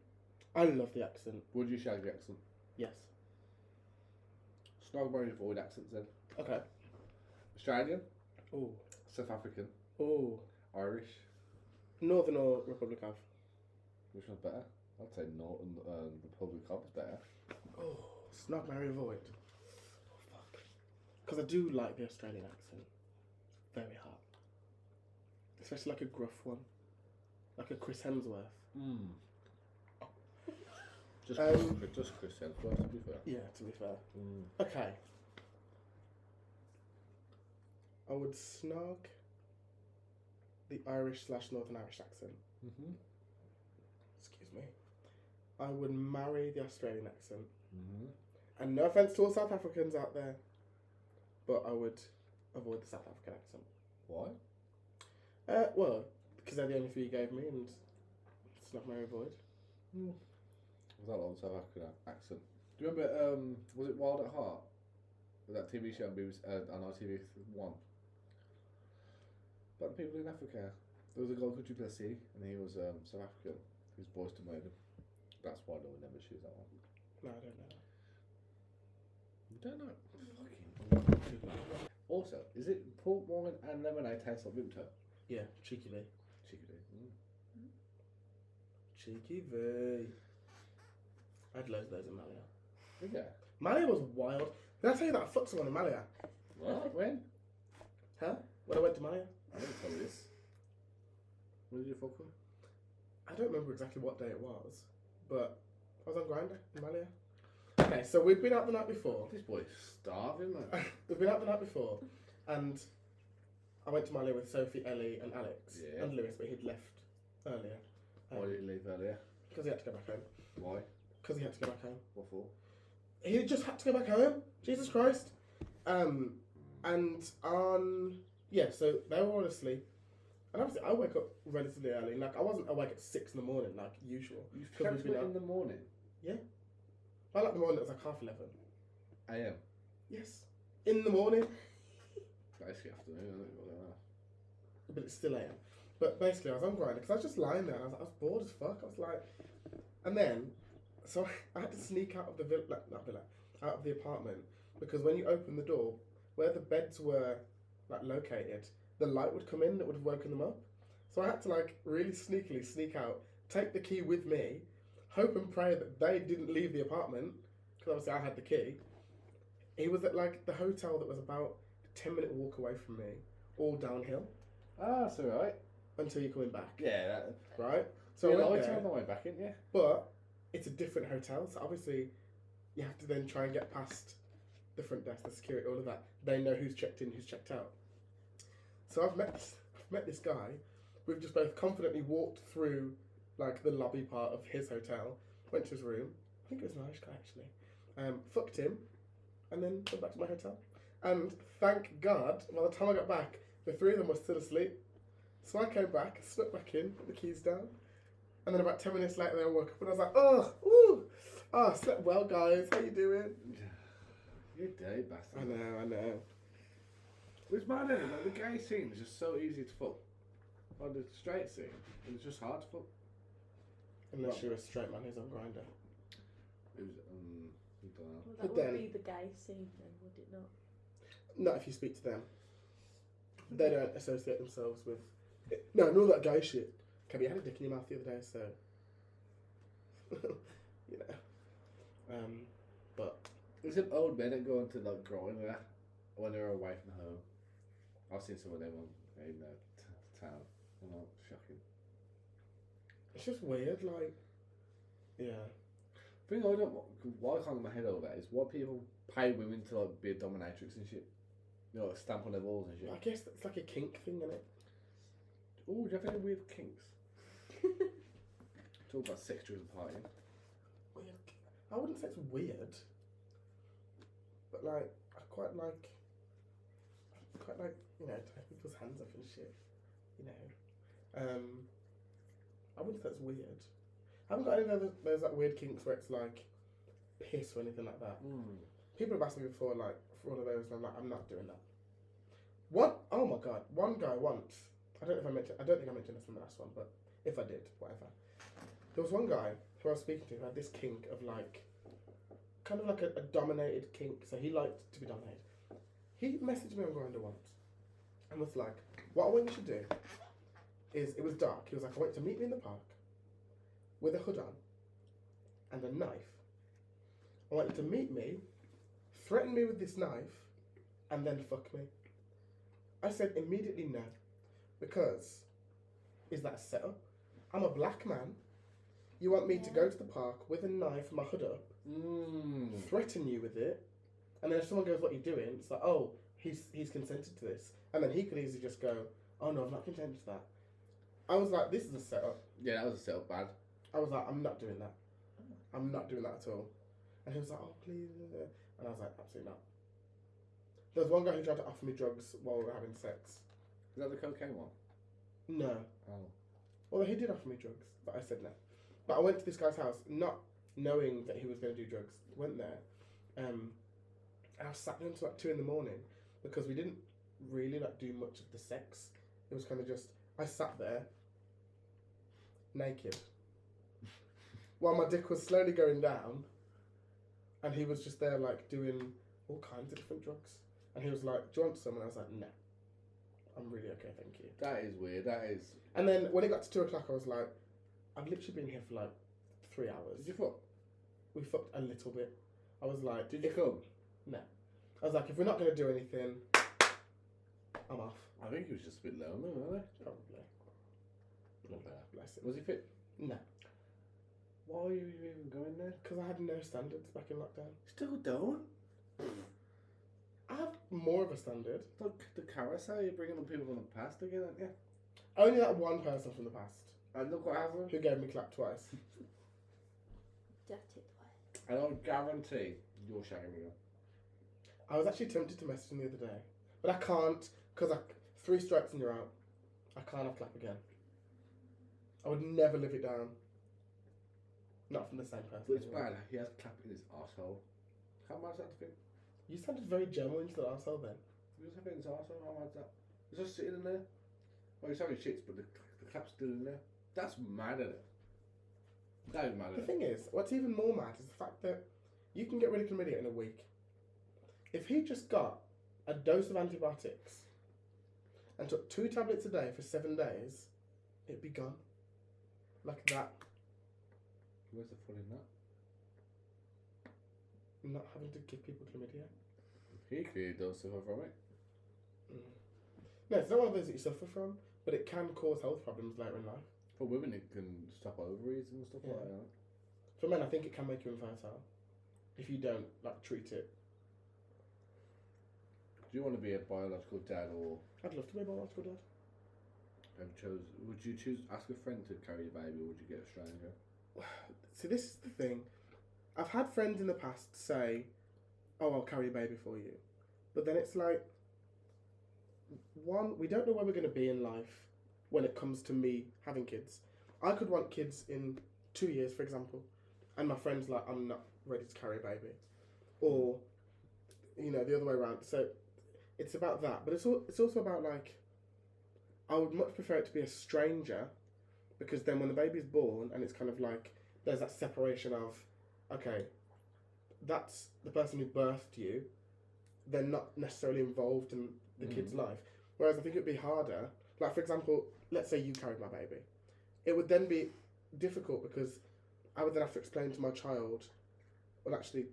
I love the accent. Would you shag the accent? Yes. Snowberry avoid accents then. Okay. Australian, Oh. South African, Oh. Irish. Northern or Republic of? Which one's better? I'd say Northern Republic of is better. Oh. Snug, marry, avoid. Oh, fuck. Because I do like the Australian accent. Very hot. Especially like a gruff one. Like a Chris Hemsworth. Just Chris Hemsworth, to be fair. Yeah, to be fair. Okay. I would snog the Irish/Northern Irish accent. Mm-hmm. Excuse me. I would marry the Australian accent. Mm-hmm. And no offense to all South Africans out there, but I would avoid the South African accent. Why? Well, because they're the only few you gave me, and it's not my avoid. Was that on South African accent? Do you remember? Was it Wild at Heart? That TV show on BBC, on RTV1. About the people in Africa. There was a guy called Duplessis, and he was South African. His voice dominated. That's why no one never choose that one. No, I don't know. You don't know. Fucking. Also, is it pork wine and lemonade taste like Vimto? Yeah, cheeky V. Cheeky do. Cheeky V. I had loads of those in Malia. Yeah. Malia was wild. Did I tell you that I fucked someone in Malia? What? When? Huh? When I went to Malia? I didn't tell you this. When did you fuck him? I don't remember exactly what day it was, but I was on Grindr in Malia. Okay, so we'd been out the night before. This boy's starving, man. We've been out the night before, and I went to Malia with Sophie, Ellie, and Alex, Yeah. and Lewis, but he'd left earlier. Why did you leave earlier? Because he had to go back home. Why? Because he had to go back home. What for? He just had to go back home. Jesus Christ. And yeah, so they were all asleep. And obviously I woke up relatively early. Like I wasn't awake at 6 in the morning like usual. You Because kept we've been it out. in the morning? I like the morning it was like 11:30. AM? Yes. In the morning. Basically afternoon, I don't know. But it's still AM. But basically I was on Grindr because I was just lying there and I was bored as fuck. I was like, and then, so I had to sneak out of the out of the apartment because when you open the door, where the beds were like located, the light would come in that would have woken them up. So I had to like really sneakily sneak out, take the key with me, hope and pray that they didn't leave the apartment because obviously I had the key. He was at like the hotel that was about a 10-minute walk away from me, all downhill Ah, that's alright. until you're coming back, Yeah, that. right? So So yeah, I I went turn there, the way back in, yeah. but it's a different hotel, so obviously you have to then try and get past the front desk, the security, all of that. They know who's checked in, who's checked out. So I've met this guy. We've just both confidently walked through like the lobby part of his hotel, went to his room. I think it was an Irish guy actually. Fucked him, and then went back to my hotel. And thank God, by the time I got back, the three of them were still asleep. So I came back, snuck back in, put the keys down, and then about 10 minutes later they all woke up and I was like, oh, woo, oh, slept well guys, how you doing? You dirty bastard. I know. It's mad, isn't it? Like, the gay scene is just so easy to fuck. Like the straight scene, it's just hard to fuck. Unless Well- you're a straight man who's on Grindr. It was, I don't know. Well, that But would then- be the gay scene then, would it not? Not if you speak to them. They don't associate themselves with. No, none of that gay shit. Okay, but you had a dick in your mouth the other day, so. you know. But. Is it old men that go into like growing there when they're away from home? I've seen some of them in town. Well, shocking. It's just weird, like. Yeah. The thing I don't, why I can't get my head over that is why people pay women to like be a dominatrix and shit. You know, like stamp on their walls and shit. I guess that's like a kink thing, isn't it? Oh, do you have any weird kinks? Talk about sex, drugs and partying. Weird. I wouldn't say it's weird. But like, I quite like, you know, tying people's hands up and shit. You know. I wouldn't say it's weird. I haven't got any of those like weird kinks where it's like piss or anything like that. People have asked me before, like, for one of those, and I'm like, I'm not doing that. Oh my god, one guy once, I don't think I mentioned this in the last one, but if I did, whatever. There was one guy who I was speaking to who had this kink of like, kind of like a dominated kink, so he liked to be dominated. He messaged me on Grindr once, and was like, what I want you to do is, it was dark, he was like, I want you to meet me in the park, with a hood on, and a knife. I want you to meet me, threaten me with this knife, and then fuck me. I said immediately no, because is that a setup? I'm a black man. You want me to go to the park with a knife and my hood up, threaten you with it, and then if someone goes, what are you doing? It's like, oh, he's consented to this. And then he could easily just go, oh no, I've not consented to that. I was like, this is a setup. Yeah, that was a setup bad. I was like, I'm not doing that. I'm not doing that at all. And he was like, oh, please. And I was like, absolutely not. There was one guy who tried to offer me drugs while we were having sex. Is that the cocaine one? No. Oh. Although he did offer me drugs, but I said no. But I went to this guy's house, not knowing that he was going to do drugs. Went there. And I sat there until like 2 a.m, because we didn't really like do much of the sex. It was kind of just, I sat there naked while my dick was slowly going down, and he was just there like doing all kinds of different drugs. And he was like, do you want some? And I was like, no, I'm really okay, thank you. That is weird. That is. And then when it got to 2 o'clock, I was like, I've literally been here for like 3 hours. Did you fuck? We fucked a little bit. I was like, Did you come? No. I was like, if we're not going to do anything, I'm off. I think he was just a bit lonely, wasn't he? Probably. Not bad. Bless him. Was he fit? No. Why are you even going there? Because I had no standards back in lockdown. Still don't. I have more of a standard. Look, the carousel, you're bringing on people from the past again, aren't you? Only that one person from the past And look what happened. who gave me clap twice. Dirty twice. And I'll guarantee you're shagging me. I was actually tempted to message him the other day, but I can't because 3 strikes and you're out. I can't have clap again. I would never live it down. Not from the same person. But it's anyway. bad. He has clap in his arsehole. How much that thing? You sounded very German into the arsehole then. He was having his arsehole. How much that? It's just sitting in there. Well, he's having shits, but the clap's still in there. That's mad, isn't it? That is mad, The isn't it? thing is, what's even more mad is the fact that you can get rid of chlamydia in a week. If he just got a dose of antibiotics and took 2 tablets a day for 7 days, it'd be gone. Like that. Where's the fun in that? Not having to give people chlamydia. He clearly does suffer from it. No, it's not one of those that you suffer from, but it can cause health problems later in life. For women, it can stop ovaries and stuff Yeah. like that. For men, I think it can make you infertile if you don't like treat it. Do you want to be a biological dad, or I'd love to be a biological dad. would you choose ask a friend to carry your baby, or would you get a stranger? See, this is the thing. I've had friends in the past say, "Oh, I'll carry a baby for you," but then it's like, one, we don't know where we're going to be in life when it comes to me having kids. I could want kids in 2 years, for example, and my friend's like, "I'm not ready to carry a baby," or the other way around. So it's about that, but it's also about like, I would much prefer it to be a stranger, because then when the baby's born and it's kind of like there's that separation of, okay, that's the person who birthed you, they're not necessarily involved in the kid's life. Whereas I think it would be harder, like for example, let's say you carried my baby. It would then be difficult because I would then have to explain to my child, well actually,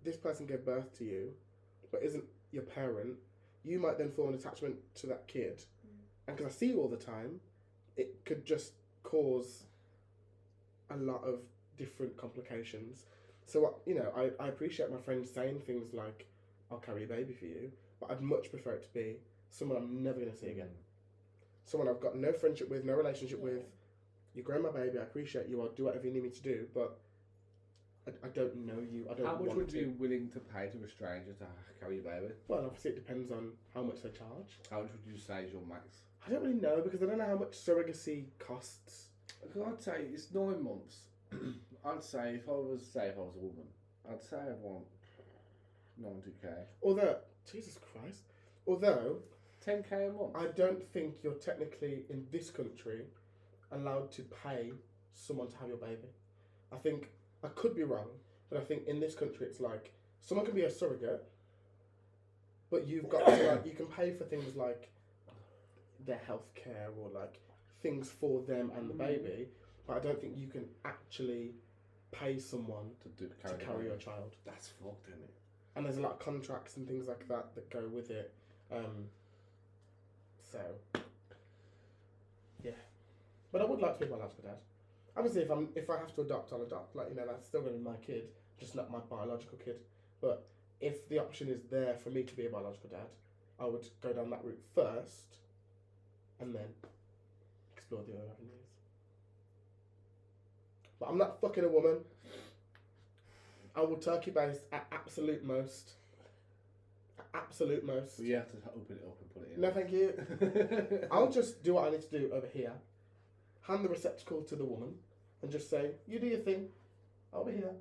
this person gave birth to you, but isn't your parent. You might then form an attachment to that kid. And because I see you all the time, it could just cause a lot of different complications. So, I appreciate my friends saying things like, "I'll carry a baby for you," but I'd much prefer it to be someone I'm never going to see again. Someone I've got no friendship with, no relationship with. You're growing my baby, I appreciate you, I'll do whatever you need me to do, but I don't know you, I don't How much want would to. you be willing to pay to a stranger to carry your baby? Well, obviously it depends on how much they charge. How much would you say is your max? I don't really know because I don't know how much surrogacy costs. I'd say it's 9 months. I'd say if I was a woman, I'd say I'd want 90k. Although, Jesus Christ, although 10k a month. I don't think you're technically in this country allowed to pay someone to have your baby. I think, I could be wrong, but I think in this country it's like someone can be a surrogate, but you've got to like, you can pay for things like their health care or like things for them and the baby, but I don't think you can actually pay someone to carry your child. That's fucked, isn't it? And there's a lot of contracts and things like that that go with it. So, yeah. But I would like to be my biological dad. Obviously, if I have to adopt, I'll adopt. Like, that's still going to be my kid, just not my biological kid. But if the option is there for me to be a biological dad, I would go down that route first, and then explore the other avenues. But I'm not fucking a woman. I will turkey base at absolute most. Absolute most. Well, you have to open it up and put it in. No, thank you. I'll just do what I need to do over here. Hand the receptacle to the woman and just say, "You do your thing. I'll be here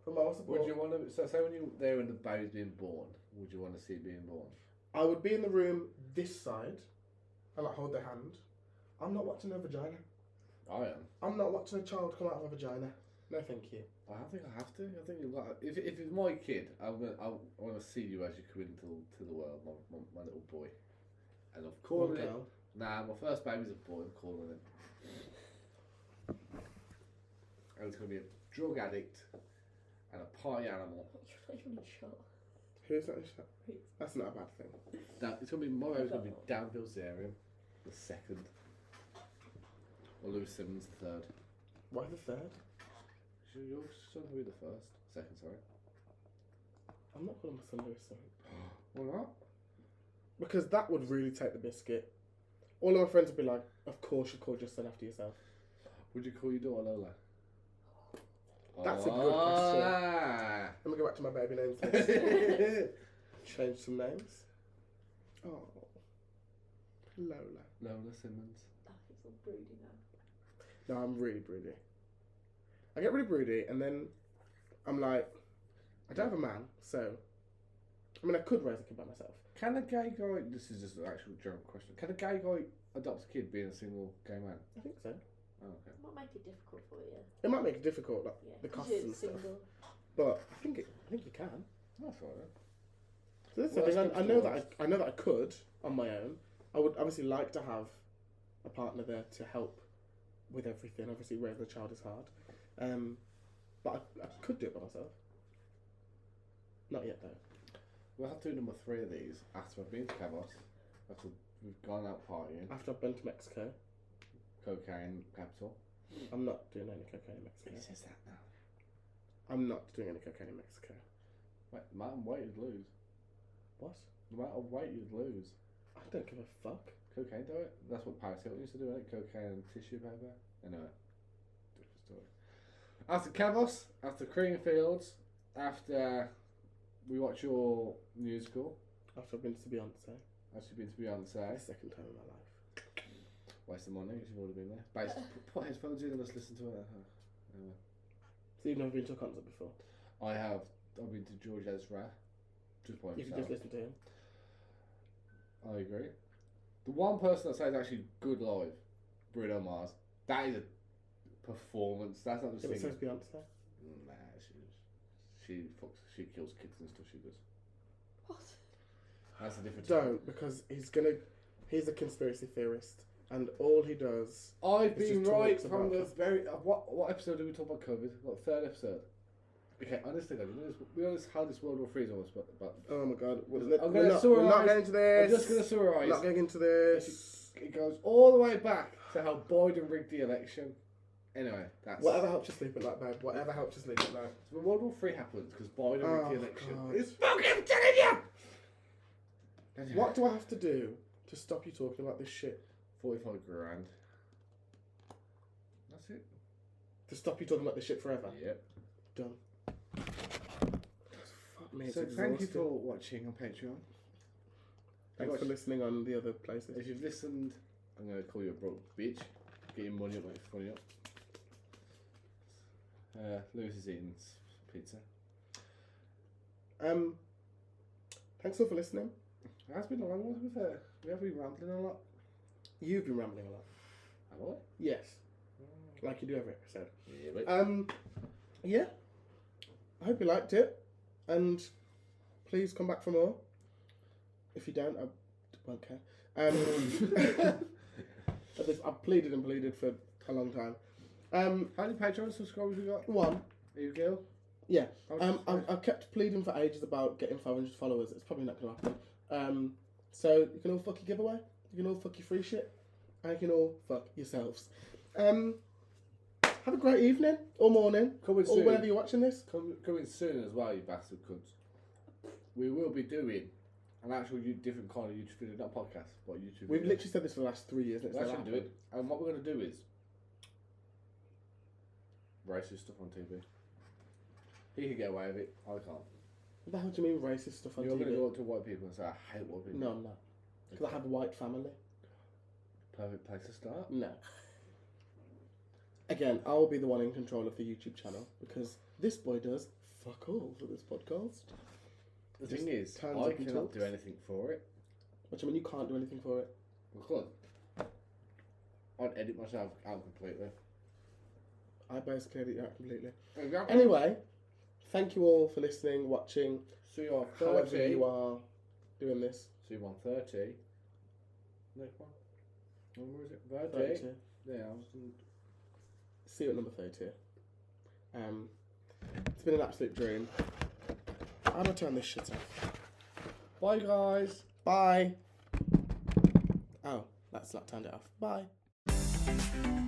for moral support." Would you want to? So, say when you there when the baby's being born, would you want to see it being born? I would be in the room this side and like hold their hand. I'm not watching a vagina. I am. I'm not watching a child come out of a vagina. No, thank you. I think I have to. I think you've got. If it's my kid, I want to see you as you come into the world, my little boy. And I've called it. Girl. Nah, my first baby's a boy. I'm calling it. And it's going to be a drug addict and a party animal. You're really short. Who's that? That's not a bad thing. It's going to be my baby's going to be Dan Bilzerian, the second, or Lewis Simmonds, the third. Why the third? Your son will be the second, sorry. I'm not calling my son Lewis son. Why not? Because that would really take the biscuit. All of my friends would be like, "Of course you called your son after yourself." Would you call your daughter Lola? That's a good question. Let me go back to my baby names list. Change some names. Oh, Lola. Lola Simmonds. Oh, it's all broody now. No, I'm really broody. I get really broody, and then I'm like, I don't have a man, so I mean, I could raise a kid by myself. Can a gay guy? This is just an actual general question. Can a gay guy adopt a kid being a single gay man? I think so. Oh, okay. It might make it difficult for you. It might make it difficult, like Yeah. the 'cause costs you're and stuff. single. But I think you can. That's all right. So this is Well, the thing. that's I good know for that I know that I could on my own. I would obviously like to have a partner there to help with everything. Obviously, raising a child is hard, but I could do it by myself. Not yet though. We'll have to do number 3 of these after I've been to Cabos, after we've gone out partying, After I've been to Mexico, cocaine capital. I'm not doing any cocaine in Mexico. He says that now. I'm not doing any cocaine in Mexico. Wait, the amount of weight you'd lose. What? The amount of weight you'd lose. I don't give a fuck. Cocaine diet? That's what Paris Hilton used to do, isn't it? Cocaine and tissue paper. Anyway, different story. After Cabos, after Creamfields, after we watch your musical, After I've been to Beyonce, after you've been to Beyonce, the second time in my life. waste of money because you've already been there. Basically, put headphones in and let's listen to it. Anyway. So you've never been to a concert before? I have. I've been to George Ezra. Just by You can himself. just listen to him. I agree. The one person that says actually good live, Bruno Mars. That is a performance. That's not just Yeah, but singing. so's Beyonce. Nah, she kills kids and stuff. She does. What? That's a different. Don't, because he's a conspiracy theorist, and all he does. I've It's been just right talks from about the us. very. What episode did we talk about COVID? What, third episode? Okay, honestly, though, we know how this World War III is almost, but Oh my god, we're I'm not, gonna we're not summarise- getting into I'm this. just going to summarise. We're not getting into this. It goes all the way back to how Biden rigged the election. Anyway, that's... Whatever helps you sleep at night, babe. Whatever helps you sleep at night. So when World War III happened, because Biden rigged the Oh, election. God. It's fucking telling you! Anyway, What do I have to do to stop you talking about this shit? 45 grand. That's it. To stop you talking about this shit forever? Yep. Done. Fuck me, it's So thank you exhausting. for watching on Patreon. Thanks for listening on the other places. If you've listened, I'm going to call you a broke bitch. Get your money up, make it funny up. Lewis is eating pizza. Thanks all for listening. It has been a long one, to be fair. We have been rambling a lot. You've been rambling a lot. Have I? Yes, like you do every episode. Yeah, but Yeah. I hope you liked it, and please come back for more. If you don't, I won't care. I've pleaded and pleaded for a long time. how many Patreon subscribers we got? One. Are you girl? Yeah. How much I've kept pleading for ages about getting 500 followers. It's probably not going to happen. So you can all fuck your giveaway. You can all fuck your free shit. And you can all fuck yourselves. Have a great evening or morning Coming or soon. whenever you're watching this. Coming soon as well, you bastard cunts. We will be doing an actual different kind of YouTube video, not podcast, but YouTube. We've video. literally said this for the last 3 years. And it's We never actually do happened. it, and what we're going to do is racist stuff on TV. He can get away with it. I can't. What the hell do you mean racist stuff on You're going to TV? go up to white people and say, I hate white people. No, I'm not. Because I have a white family. Perfect place to start. No. Again, I will be the one in control of the YouTube channel because this boy does fuck all for this podcast. The Just thing is, turns I up and cannot talks. do anything for it. What do you mean you can't do anything for it? Because I'd edit myself out completely. I basically edit you out completely. Exactly. Anyway, thank you all for listening, watching, See you on however 30. you are doing this. See you on 30. Next one. Where is it? 30. 30. Yeah, I was in... See you at number 30. It's been an absolute dream. I'm gonna turn this shit off. Bye, guys. Bye. Oh, that's not turned it off. Bye.